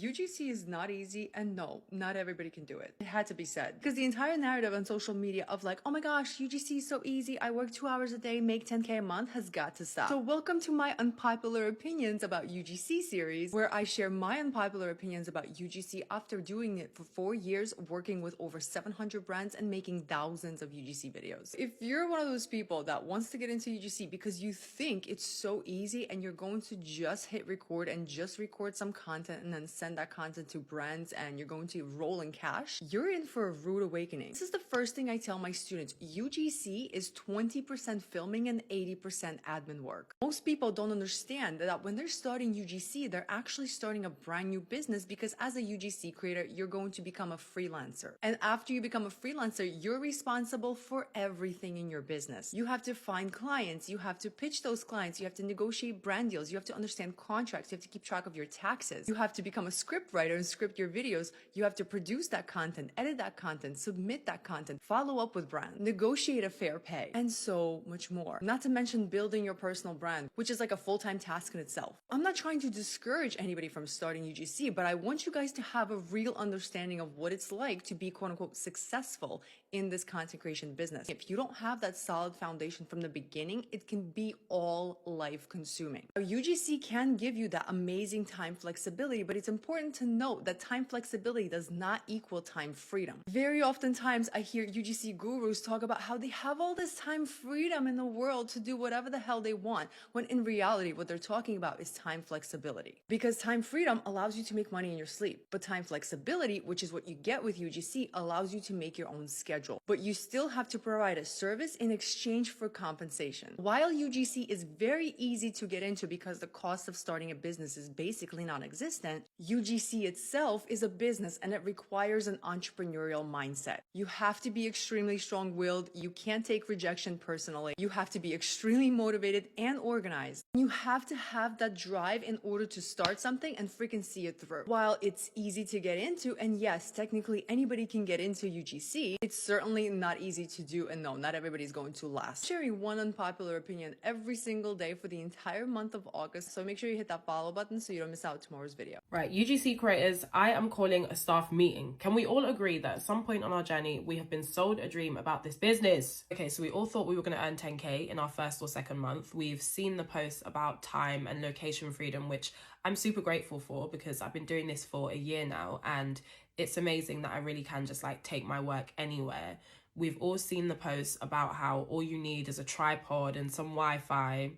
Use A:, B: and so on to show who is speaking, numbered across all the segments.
A: UGC is not easy, and no, not everybody can do it. It had to be said. Because the entire narrative on social media of like, oh my gosh, UGC is so easy, I work 2 hours a day, make 10K a month, has got to stop. So welcome to my unpopular opinions about UGC series, where I share my unpopular opinions about UGC after doing it for 4 years, working with over 700 brands and making thousands of UGC videos. If you're one of those people that wants to get into UGC because you think it's so easy and you're going to just hit record and just record some content and then send that content to brands and you're going to roll in cash, you're in for a rude awakening. This is the first thing I tell my students. UGC is 20% filming and 80% admin work. Most people don't understand that when they're starting UGC, they're actually starting a brand new business, because as a UGC creator, you're going to become a freelancer. And after you become a freelancer, you're responsible for everything in your business. You have to find clients, you have to pitch those clients, you have to negotiate brand deals, you have to understand contracts, you have to keep track of your taxes, you have to become a script writer and script your videos, you have to produce that content, edit that content, submit that content, follow up with brands, negotiate a fair pay, and so much more. Not to mention building your personal brand, which is like a full-time task in itself. I'm not trying to discourage anybody from starting UGC, but I want you guys to have a real understanding of what it's like to be quote unquote successful in this content creation business. If you don't have that solid foundation from the beginning, it can be all life consuming. UGC can give you that amazing time flexibility, but it's important to note that time flexibility does not equal time freedom. Very oftentimes I hear UGC gurus talk about how they have all this time freedom in the world to do whatever the hell they want, when in reality what they're talking about is time flexibility. Because time freedom allows you to make money in your sleep, but time flexibility, which is what you get with UGC, allows you to make your own schedule. But you still have to provide a service in exchange for compensation. While UGC is very easy to get into because the cost of starting a business is basically non-existent, UGC itself is a business and it requires an entrepreneurial mindset. You have to be extremely strong-willed, you can't take rejection personally, you have to be extremely motivated and organized. You have to have that drive in order to start something and freaking see it through. While it's easy to get into, and yes, technically anybody can get into UGC, it's certainly not easy to do, and no, not everybody's going to last. Sharing one unpopular opinion every single day for the entire month of August, so make sure you hit that follow button so you don't miss out tomorrow's video.
B: Right, UGC creators, I am calling a staff meeting. Can we all agree that at some point on our journey, we have been sold a dream about this business? Okay, so we all thought we were going to earn 10K in our first or second month. We've seen the posts about time and location freedom, which I'm super grateful for because I've been doing this for a year now and it's amazing that I really can just like take my work anywhere. We've all seen the posts about how all you need is a tripod and some Wi-Fi,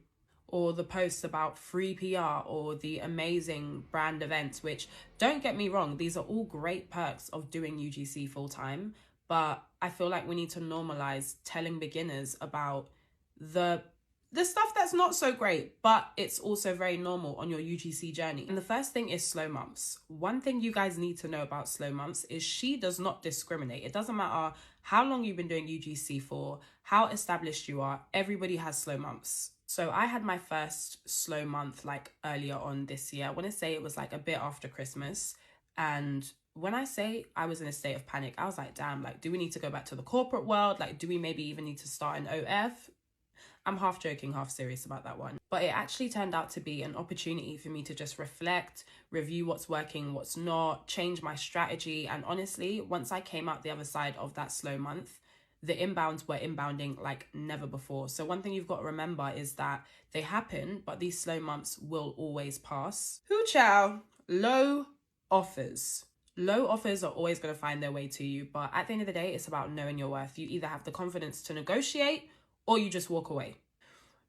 B: or the posts about free PR or the amazing brand events, which, don't get me wrong, these are all great perks of doing UGC full time, but I feel like we need to normalize telling beginners about the stuff that's not so great, but it's also very normal on your UGC journey. And the first thing is slow months. One thing you guys need to know about slow months is she does not discriminate. It doesn't matter how long you've been doing UGC for, how established you are, everybody has slow months. So I had my first slow month like earlier on this year. I want to say it was like a bit after Christmas. And when I say I was in a state of panic, I was like, damn, like, do we need to go back to the corporate world? Like, do we maybe even need to start an OF? I'm half joking, half serious about that one. But it actually turned out to be an opportunity for me to just reflect, review what's working, what's not, change my strategy. And honestly, once I came out the other side of that slow month, the inbounds were inbounding like never before. So one thing you've got to remember is that they happen, but these slow months will always pass. Hoo chow, low offers. Low offers are always going to find their way to you. But at the end of the day, it's about knowing your worth. You either have the confidence to negotiate or you just walk away.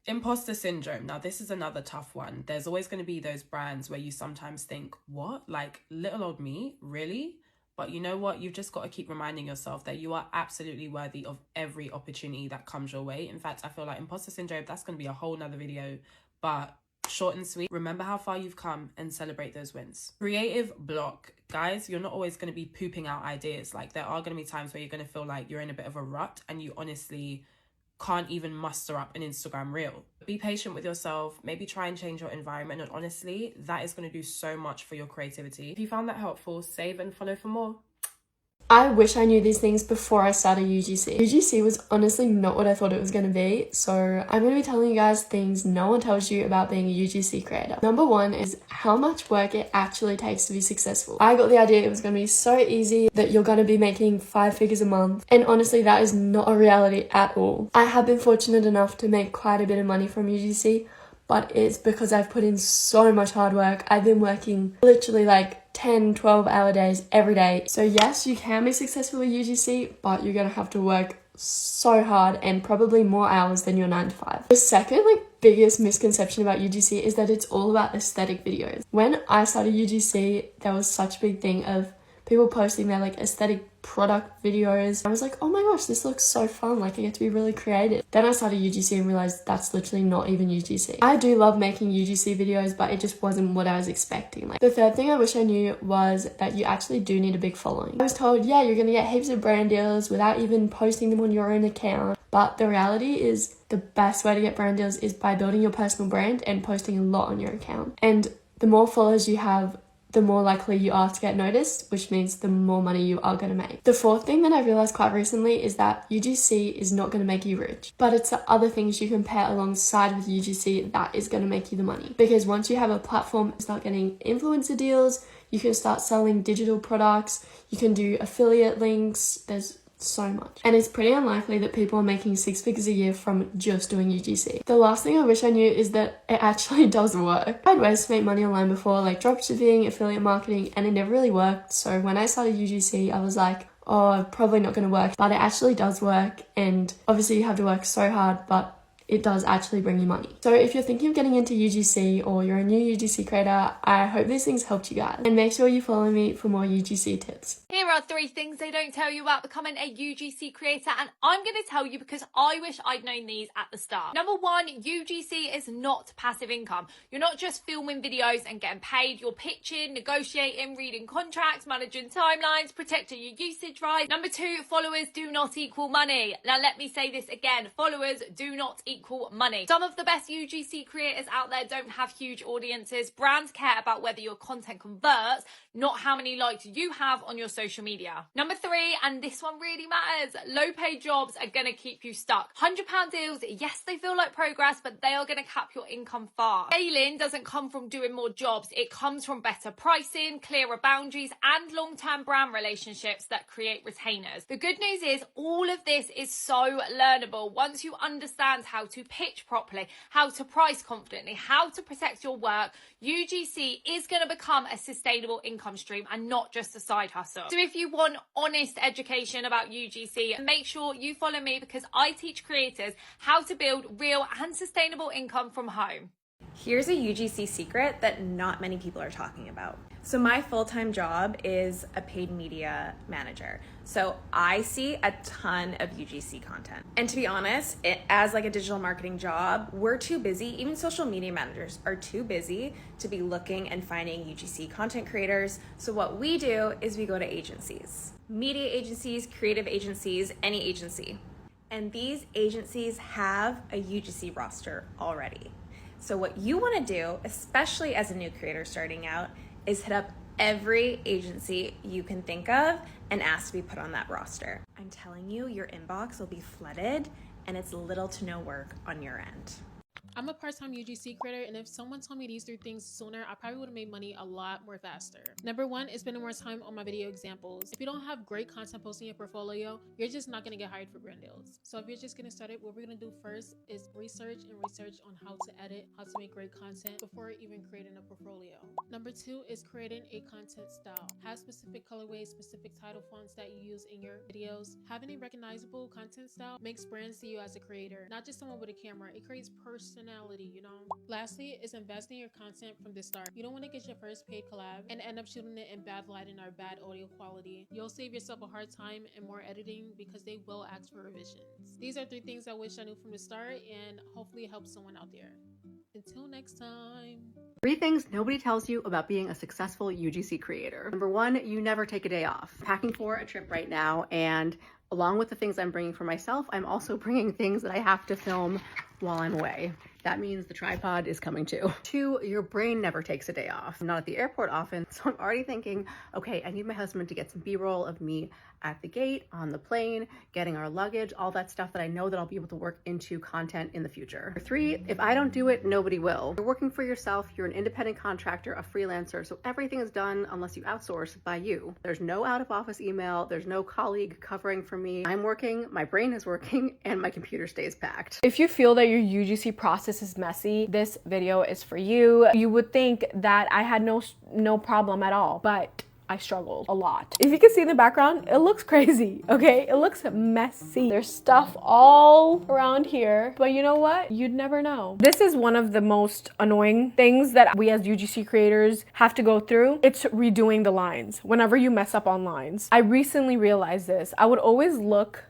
B: Imposter syndrome. Now, this is another tough one. There's always going to be those brands where you sometimes think, what? Like, little old me? Really? But you know what? You've just got to keep reminding yourself that you are absolutely worthy of every opportunity that comes your way. In fact, I feel like imposter syndrome, that's going to be a whole nother video, but short and sweet. Remember how far you've come and celebrate those wins. Creative block. Guys, you're not always going to be pooping out ideas. Like, there are going to be times where you're going to feel like you're in a bit of a rut and you honestly can't even muster up an Instagram reel. Be patient with yourself, maybe try and change your environment, and honestly, that is going to do so much for your creativity. If you found that helpful, save and follow for more.
C: I wish I knew these things before I started UGC. UGC was honestly not what I thought it was going to be, so I'm going to be telling you guys things no one tells you about being a UGC creator. Number one is how much work it actually takes to be successful. I got the idea it was going to be so easy that you're going to be making 5 figures a month, and honestly that is not a reality at all. I have been fortunate enough to make quite a bit of money from UGC, but it's because I've put in so much hard work. I've been working literally like 10, 12-hour days every day. So yes, you can be successful with UGC, but you're gonna have to work so hard and probably more hours than your 9 to 5. The second biggest misconception about UGC is that it's all about aesthetic videos. When I started UGC, there was such a big thing of people posting their aesthetic product videos. I was like, oh my gosh, this looks so fun, I get to be really creative. Then I started UGC and realized that's literally not even UGC. I do love making UGC videos, but it just wasn't what I was expecting. The third thing I wish I knew was that you actually do need a big following. I was told, yeah, you're gonna get heaps of brand deals without even posting them on your own account, but the reality is the best way to get brand deals is by building your personal brand and posting a lot on your account. And the more followers you have, the more likely you are to get noticed, which means the more money you are going to make. The fourth thing that I realized quite recently is that UGC is not going to make you rich, but it's the other things you can pair alongside with UGC that is going to make you the money. Because once you have a platform, start getting influencer deals, you can start selling digital products, you can do affiliate links, there's so much. And it's pretty unlikely that people are making 6 figures a year from just doing UGC. The last thing I wish I knew is that it actually does work. I had ways to make money online before, like dropshipping, affiliate marketing, and it never really worked. So when I started UGC, I was like, oh, probably not going to work, but it actually does work. And obviously you have to work so hard, but it does actually bring you money. So if you're thinking of getting into UGC or you're a new UGC creator, I hope these things helped you guys. And make sure you follow me for more UGC tips.
A: Here are 3 things they don't tell you about becoming a UGC creator, and I'm going to tell you because I wish I'd known these at the start. Number 1, UGC is not passive income. You're not just filming videos and getting paid. You're pitching, negotiating, reading contracts, managing timelines, protecting your usage rights. Number 2, followers do not equal money. Now let me say this again, followers do not equal money. Some of the best UGC creators out there don't have huge audiences. Brands care about whether your content converts, not how many likes you have on your social media. Number 3, and this one really matters, low paid jobs are gonna keep you stuck. £100 deals, yes, they feel like progress, but they are gonna cap your income fast. Scaling doesn't come from doing more jobs. It comes from better pricing, clearer boundaries, and long-term brand relationships that create retainers. The good news is all of this is so learnable once you understand how to pitch properly, how to price confidently, how to protect your work. UGC is going to become a sustainable income stream and not just a side hustle. So if you want honest education about UGC, make sure you follow me because I teach creators how to build real and sustainable income from home.
D: Here's a UGC secret that not many people are talking about. So my full-time job is a paid media manager. So I see a ton of UGC content. And to be honest, as a digital marketing job, we're too busy. Even social media managers are too busy to be looking and finding UGC content creators. So what we do is we go to agencies, media agencies, creative agencies, any agency. And these agencies have a UGC roster already. So what you want to do, especially as a new creator starting out, is hit up every agency you can think of and ask to be put on that roster. I'm telling you, your inbox will be flooded and it's little to no work on your end.
B: I'm a part-time UGC creator, and if someone told me these 3 things sooner, I probably would have made money a lot more faster. Number 1 is spending more time on my video examples. If you don't have great content posting in your portfolio, you're just not going to get hired for brand deals. So if you're just getting started, what we're going to do first is research on how to edit, how to make great content before even creating a portfolio. Number 2 is creating a content style. Have specific colorways, specific title fonts that you use in your videos. Having a recognizable content style makes brands see you as a creator, not just someone with a camera. It creates personality, Lastly is investing in your content from the start. You don't want to get your first paid collab and end up shooting it in bad lighting or bad audio quality. You'll save yourself a hard time and more editing because they will ask for revisions. These are 3 things I wish I knew from the start, and hopefully it helps someone out there. Until next time.
E: 3 things nobody tells you about being a successful UGC creator. Number 1, you never take a day off. I'm packing for a trip right now, and along with the things I'm bringing for myself, I'm also bringing things that I have to film while I'm away. that means the tripod is coming too. 2, your brain never takes a day off. I'm not at the airport often, so I'm already thinking, okay, I need my husband to get some B-roll of me at the gate, on the plane, getting our luggage, all that stuff that I know that I'll be able to work into content in the future. 3, if I don't do it, nobody will. You're working for yourself, you're an independent contractor, a freelancer, so everything is done unless you outsource by you. There's no out-of-office email, there's no colleague covering for me. I'm working, my brain is working, and my computer stays packed.
F: If you feel that your UGC process is messy, this video is for you. You would think that I had no problem at all, but I struggled a lot. If you can see in the background, it looks crazy, okay? It looks messy. There's stuff all around here, but you know what? You'd never know. This is one of the most annoying things that we as UGC creators have to go through. It's redoing the lines whenever you mess up on lines. I recently realized this. I would always look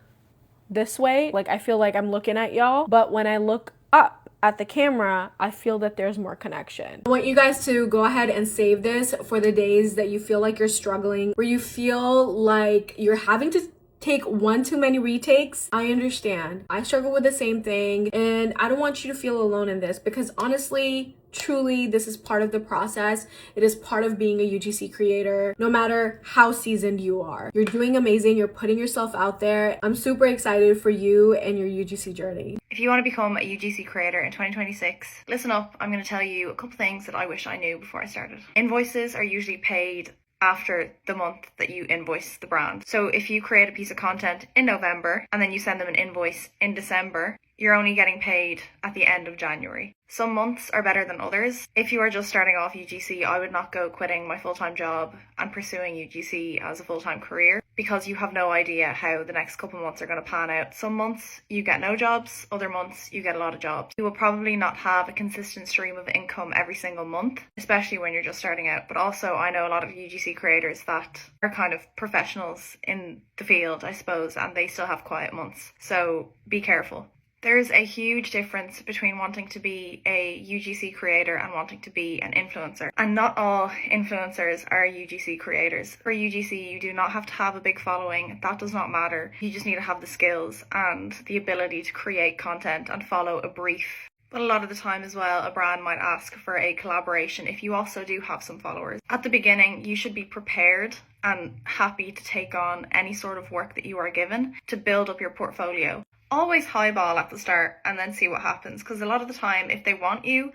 F: this way, like I feel like I'm looking at y'all, but when I look up at the camera, I feel that there's more connection. I want you guys to go ahead and save this for the days that you feel like you're struggling, where you feel like you're having to take one too many retakes. I understand. I struggle with the same thing, and I don't want you to feel alone in this, because honestly, truly, this is part of the process. It is part of being a UGC creator, no matter how seasoned you are. You're doing amazing. You're putting yourself out there. I'm super excited for you and your UGC journey.
G: If you want to become a UGC creator in 2026, listen up. I'm going to tell you a couple things that I wish I knew before I started. Invoices are usually paid after the month that you invoice the brand. So if you create a piece of content in November and then you send them an invoice in December, you're only getting paid at the end of January. Some months are better than others. If you are just starting off UGC, I would not go quitting my full-time job and pursuing UGC as a full-time career, because you have no idea how the next couple months are going to pan out. Some months you get no jobs, other months you get a lot of jobs. You will probably not have a consistent stream of income every single month, especially when you're just starting out. But also, I know a lot of UGC creators that are kind of professionals in the field, I suppose, and they still have quiet months. So be careful. There's a huge difference between wanting to be a UGC creator and wanting to be an influencer. And not all influencers are UGC creators. For UGC, you do not have to have a big following. That does not matter. You just need to have the skills and the ability to create content and follow a brief. But a lot of the time as well, a brand might ask for a collaboration if you also do have some followers. At the beginning, you should be prepared and happy to take on any sort of work that you are given to build up your portfolio. Always highball at the start and then see what happens, because a lot of the time, if they want you,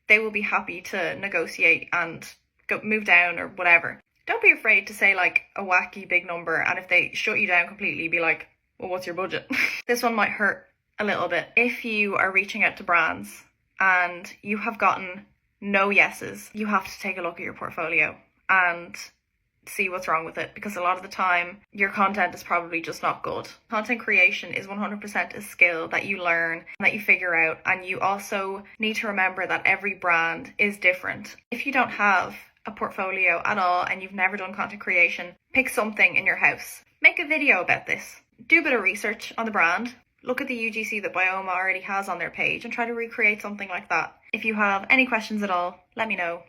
G: they will be happy to negotiate and move down or whatever. Don't be afraid to say like a wacky big number, and if they shut you down completely, be like, well, what's your budget? This one might hurt a little bit. If you are reaching out to brands and you have gotten no yeses, you have to take a look at your portfolio and see what's wrong with it, because a lot of the time your content is probably just not good. Content creation is 100% a skill that you learn, that you figure out, and you also need to remember that every brand is different. If you don't have a portfolio at all and you've never done content creation, pick something in your house. Make a video about this. Do a bit of research on the brand. Look at the UGC that Bioma already has on their page and try to recreate something like that. If you have any questions at all, let me know.